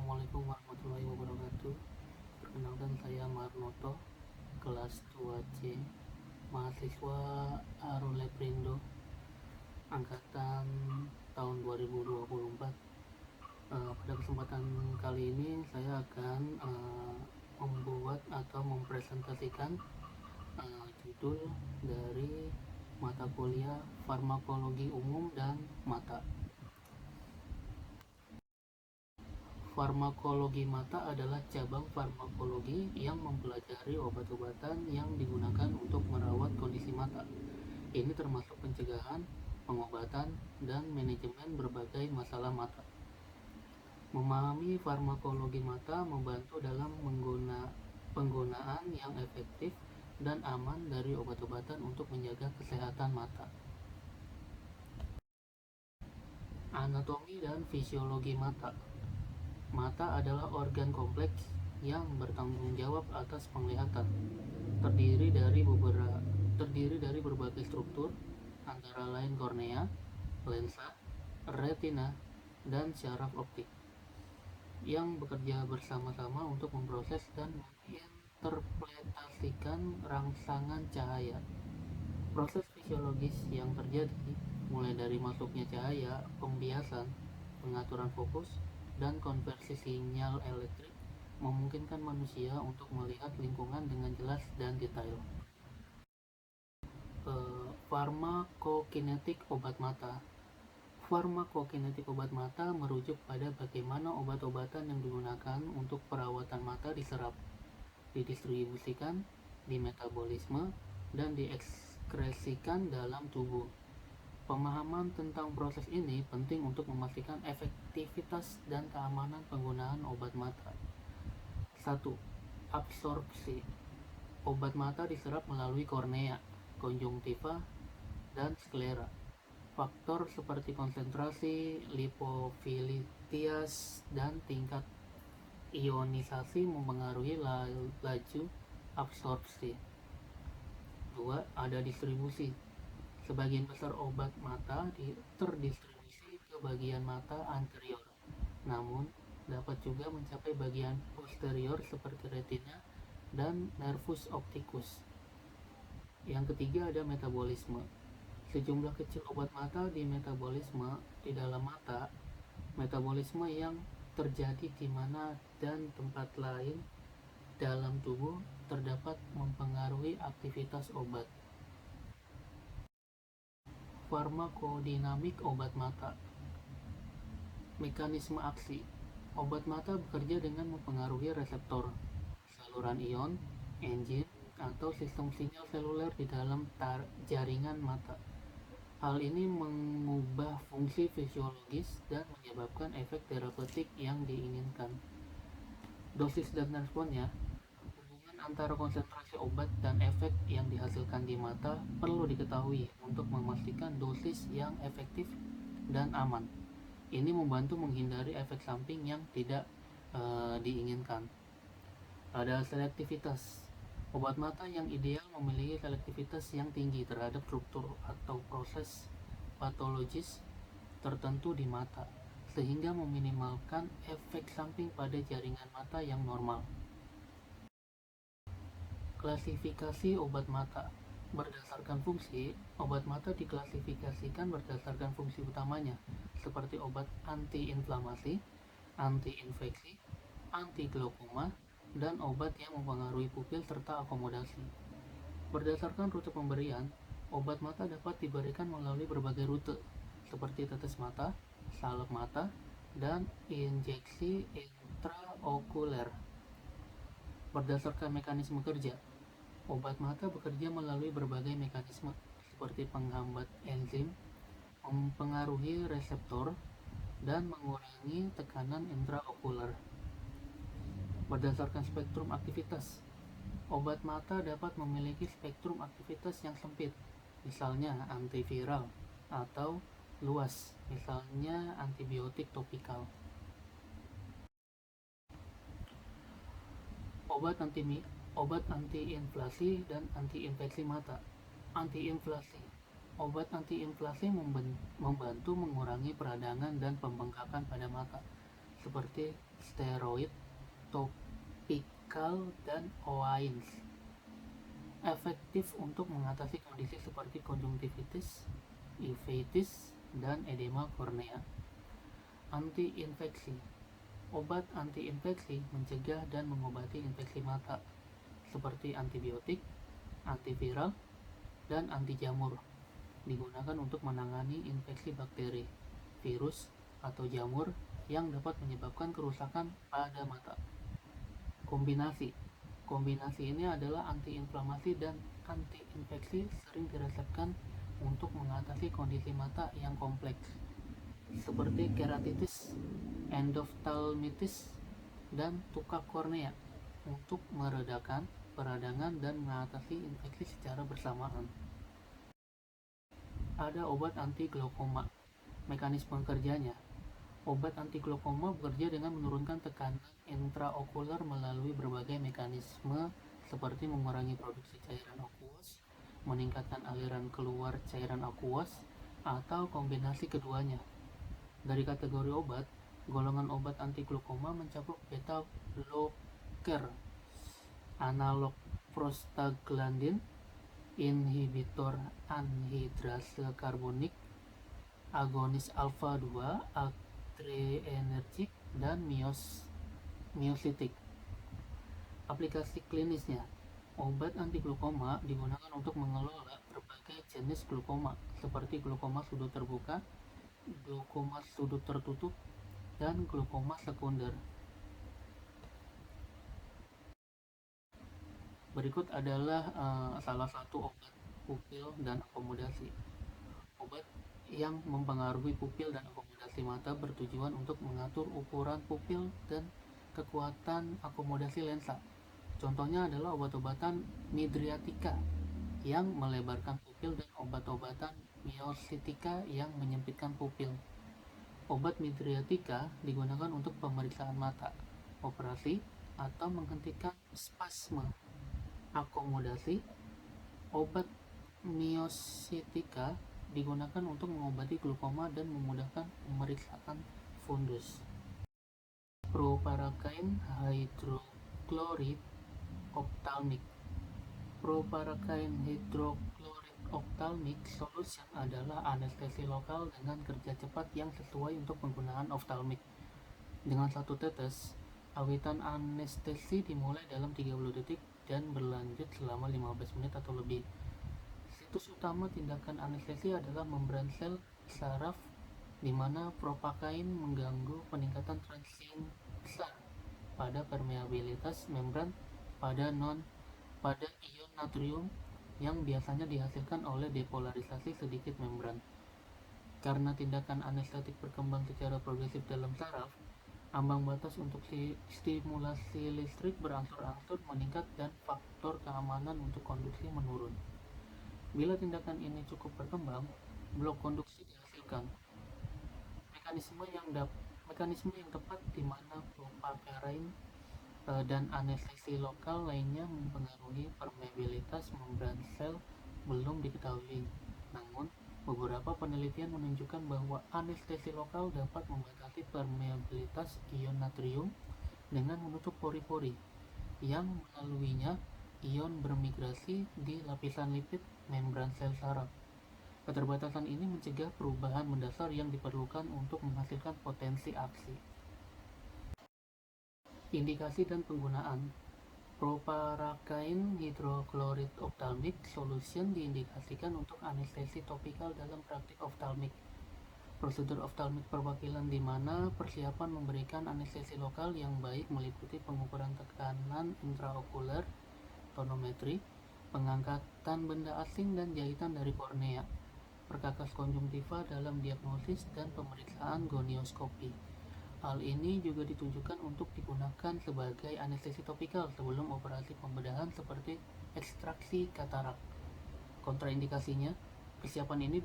Assalamualaikum warahmatullahi wabarakatuh. Perkenalkan, saya Marnoto, kelas 2C, mahasiswa Aruleprindo, angkatan tahun 2024. Pada kesempatan kali ini saya akan membuat atau mempresentasikan judul dari mata kuliah Farmakologi Umum dan Mata. Farmakologi mata adalah cabang farmakologi yang mempelajari obat-obatan yang digunakan untuk merawat kondisi mata. Ini termasuk pencegahan, pengobatan, dan manajemen berbagai masalah mata. Memahami farmakologi mata membantu dalam penggunaan yang efektif dan aman dari obat-obatan untuk menjaga kesehatan mata. Anatomi dan fisiologi mata. Mata adalah organ kompleks yang bertanggung jawab atas penglihatan. Terdiri dari berbagai struktur, antara lain kornea, lensa, retina, dan syaraf optik, yang bekerja bersama-sama untuk memproses dan menginterpretasikan rangsangan cahaya. Proses fisiologis yang terjadi mulai dari masuknya cahaya, pembiasan, pengaturan fokus, dan konversi sinyal elektrik memungkinkan manusia untuk melihat lingkungan dengan jelas dan detail. Farmakokinetik obat mata. Farmakokinetik obat mata merujuk pada bagaimana obat-obatan yang digunakan untuk perawatan mata diserap, didistribusikan, dimetabolisme, dan diekskresikan dalam tubuh. Pemahaman tentang proses ini penting untuk memastikan efektivitas dan keamanan penggunaan obat mata. 1. Absorpsi. Obat mata diserap melalui kornea, konjungtiva, dan sklera. Faktor seperti konsentrasi, lipofilitias, dan tingkat ionisasi mempengaruhi laju absorpsi. 2. Ada distribusi. Sebagian besar obat mata terdistribusi ke bagian mata anterior, namun dapat juga mencapai bagian posterior seperti retina dan nervus opticus. Yang ketiga, ada metabolisme. Sejumlah kecil obat mata dimetabolisme di dalam mata. Metabolisme yang terjadi di mana dan tempat lain dalam tubuh terdapat mempengaruhi aktivitas obat. Farmakodinamik obat mata. Mekanisme aksi. Obat mata bekerja dengan mempengaruhi reseptor, saluran ion, enzim, atau sistem sinyal seluler di dalam jaringan mata. Hal ini mengubah fungsi fisiologis dan menyebabkan efek terapeutik yang diinginkan. Dosis dan responnya. Hubungan antara konsentrasi obat dan efek yang dihasilkan di mata perlu diketahui untuk memastikan dosis yang efektif dan aman. Ini membantu menghindari efek samping yang tidak diinginkan. Ada selektivitas. Obat mata yang ideal memiliki selektivitas yang tinggi terhadap struktur atau proses patologis tertentu di mata, sehingga meminimalkan efek samping pada jaringan mata yang normal. Klasifikasi obat mata. Berdasarkan fungsi, obat mata diklasifikasikan berdasarkan fungsi utamanya, seperti obat anti-inflamasi, anti-infeksi, anti-glaukoma, dan obat yang mempengaruhi pupil serta akomodasi. Berdasarkan rute pemberian, obat mata dapat diberikan melalui berbagai rute, seperti tetes mata, salep mata, dan injeksi intraokuler. Berdasarkan mekanisme kerja, obat mata bekerja melalui berbagai mekanisme, seperti penghambat enzim, mempengaruhi reseptor, dan mengurangi tekanan intraokuler. Berdasarkan spektrum aktivitas, obat mata dapat memiliki spektrum aktivitas yang sempit, misalnya antiviral, atau luas, misalnya antibiotik topikal. Obat antiinflasi dan antiinfeksi mata. Antiinflasi. Obat antiinflasi membantu mengurangi peradangan dan pembengkakan pada mata, seperti steroid, topikal, dan OAINS. Efektif untuk mengatasi kondisi seperti konjungtivitis, uveitis, dan edema kornea. Anti-infeksi. Obat anti-infeksi mencegah dan mengobati infeksi mata, seperti antibiotik, antiviral, dan anti jamur. Digunakan untuk menangani infeksi bakteri, virus, atau jamur yang dapat menyebabkan kerusakan pada mata. Kombinasi. Kombinasi ini adalah antiinflamasi dan anti-infeksi, sering diresepkan untuk mengatasi kondisi mata yang kompleks, seperti keratitis, endoftalmitis, dan tukak kornea, untuk meredakan peradangan dan mengatasi infeksi secara bersamaan. Ada obat anti glaukoma. Mekanisme kerjanya. Obat anti glaukoma bekerja dengan menurunkan tekanan intraokular melalui berbagai mekanisme seperti mengurangi produksi cairan akuos, meningkatkan aliran keluar cairan akuos, atau kombinasi keduanya. Dari kategori obat, golongan obat anti glaukoma mencakup beta blocker, analog prostaglandin, inhibitor anhidrase karbonik, agonis alfa 2, adrenergic, dan myositik. Aplikasi klinisnya. Obat anti glaukoma digunakan untuk mengelola berbagai jenis glaukoma, seperti glaukoma sudut terbuka, glaukoma sudut tertutup, dan glaukoma sekunder. Berikut adalah salah satu obat pupil dan akomodasi. Obat yang mempengaruhi pupil dan akomodasi mata bertujuan untuk mengatur ukuran pupil dan kekuatan akomodasi lensa. Contohnya adalah obat-obatan midriatika yang melebarkan pupil dan obat-obatan myositika yang menyempitkan pupil. Obat midriatika digunakan untuk pemeriksaan mata, operasi, atau menghentikan spasme. Akomodasi. Obat myositika digunakan untuk mengobati glaukoma dan memudahkan pemeriksaan fundus. Proparacaine hydrochloride ophthalmic. Proparacaine hydrochloride ophthalmic solution adalah anestesi lokal dengan kerja cepat yang sesuai untuk penggunaan ophthalmic. Dengan satu tetes, awitan anestesi dimulai dalam 30 detik dan berlanjut selama 15 menit atau lebih. Situs utama tindakan anestesi adalah membran sel saraf, di mana propakain mengganggu peningkatan transien besar pada permeabilitas membran pada ion natrium yang biasanya dihasilkan oleh depolarisasi sedikit membran. Karena tindakan anestetik berkembang secara progresif dalam saraf, ambang batas untuk stimulasi listrik berangsur-angsur meningkat dan faktor keamanan untuk konduksi menurun. Bila tindakan ini cukup berkembang, blok konduksi dihasilkan. Mekanisme yang tepat di mana proparacaine dan anestesi lokal lainnya mempengaruhi permeabilitas membran sel belum diketahui. Namun, beberapa penelitian menunjukkan bahwa anestesi lokal dapat membatasi permeabilitas ion natrium dengan menutup pori-pori yang melaluinya ion bermigrasi di lapisan lipid membran sel saraf. Keterbatasan ini mencegah perubahan mendasar yang diperlukan untuk menghasilkan potensi aksi. Indikasi dan penggunaan. Proparacaine hydrochloride ophthalmic solution diindikasikan untuk anestesi topikal dalam praktik ophthalmik. Prosedur ophthalmik perwakilan di mana persiapan memberikan anestesi lokal yang baik meliputi pengukuran tekanan intraokular, tonometri, pengangkatan benda asing dan jahitan dari kornea, perkakas konjungtiva dalam diagnosis dan pemeriksaan gonioskopi. Hal ini juga ditujukan untuk digunakan sebagai anestesi topikal sebelum operasi pembedahan seperti ekstraksi katarak. Kontraindikasinya, persiapan ini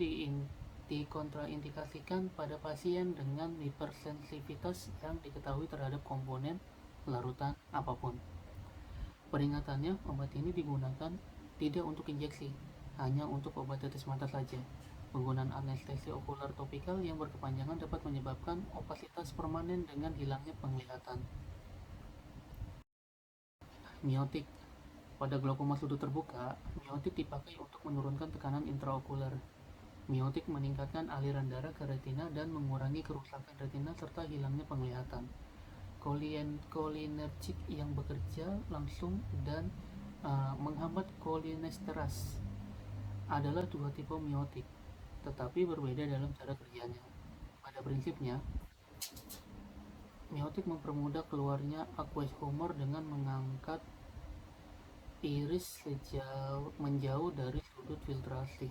dikontraindikasikan pada pasien dengan hipersensitivitas yang diketahui terhadap komponen larutan apapun. Peringatannya, obat ini digunakan tidak untuk injeksi, hanya untuk obat tetes mata saja. Penggunaan anestesi okular topikal yang berkepanjangan dapat menyebabkan opasitas permanen dengan hilangnya penglihatan. Miotik. Pada glaukoma sudut terbuka, miotik dipakai untuk menurunkan tekanan intraokuler. Miotik meningkatkan aliran darah ke retina dan mengurangi kerusakan retina serta hilangnya penglihatan. Kolinergik yang bekerja langsung dan menghambat kolinesterase adalah dua tipe miotik, tetapi berbeda dalam cara kerjanya. Pada prinsipnya, miotik mempermudah keluarnya aqueous humor dengan mengangkat iris menjauh dari sudut filtrasi.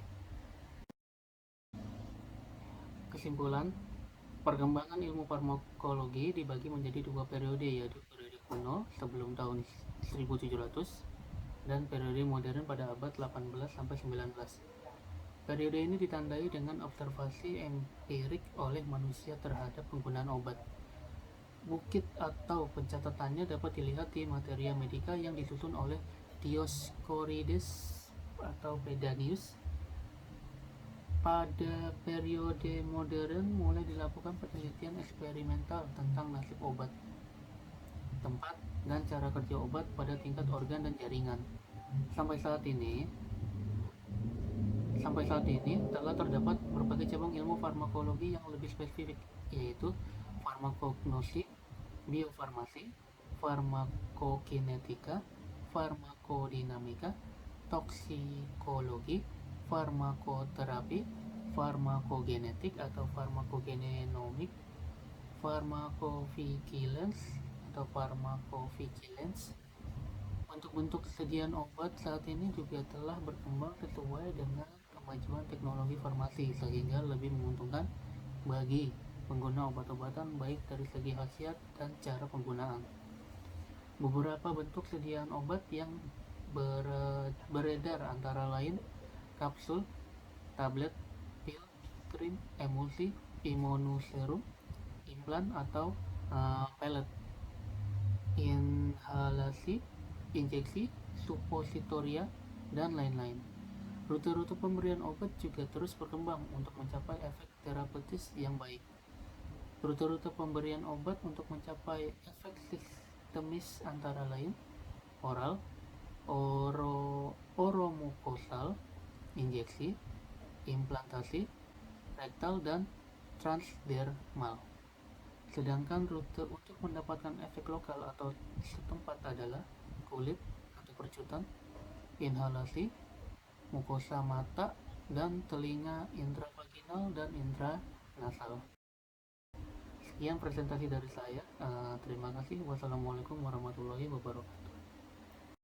Kesimpulan, perkembangan ilmu farmakologi dibagi menjadi dua periode, yaitu periode kuno sebelum tahun 1700 dan periode modern pada abad 18 sampai 19. Periode ini ditandai dengan observasi empirik oleh manusia terhadap penggunaan obat. Bukit atau pencatatannya dapat dilihat di Materia Medica yang disusun oleh Dioscorides atau Pedanius. Pada periode modern mulai dilakukan penelitian eksperimental tentang nasib obat, tempat, dan cara kerja obat pada tingkat organ dan jaringan. Sampai saat ini telah terdapat berbagai cabang ilmu farmakologi yang lebih spesifik, yaitu farmakognosi, biofarmasi, farmakokinetika, farmakodinamika, toksikologi, farmakoterapi, farmakogenetik atau farmakogenomik, farmakovigilance atau farmakovigilance. Bentuk-bentuk kesediaan obat saat ini juga telah berkembang sesuai dengan kemajuan teknologi farmasi sehingga lebih menguntungkan bagi pengguna obat-obatan baik dari segi khasiat dan cara penggunaan. Beberapa bentuk sediaan obat yang beredar antara lain kapsul, tablet, pil, krim, emulsi, immunoserum, implan atau pellet, inhalasi, injeksi, supositoria, dan lain-lain. Rute-rute pemberian obat juga terus berkembang untuk mencapai efek terapeutis yang baik. Rute-rute pemberian obat untuk mencapai efek sistemis antara lain oral, oromukosal, injeksi, implantasi, rektal, dan transdermal. Sedangkan rute untuk mendapatkan efek lokal atau setempat adalah kulit atau percutan, inhalasi, mukosa mata dan telinga intravaginal dan intranasal. Sekian presentasi dari saya. Terima kasih. Wassalamualaikum warahmatullahi wabarakatuh.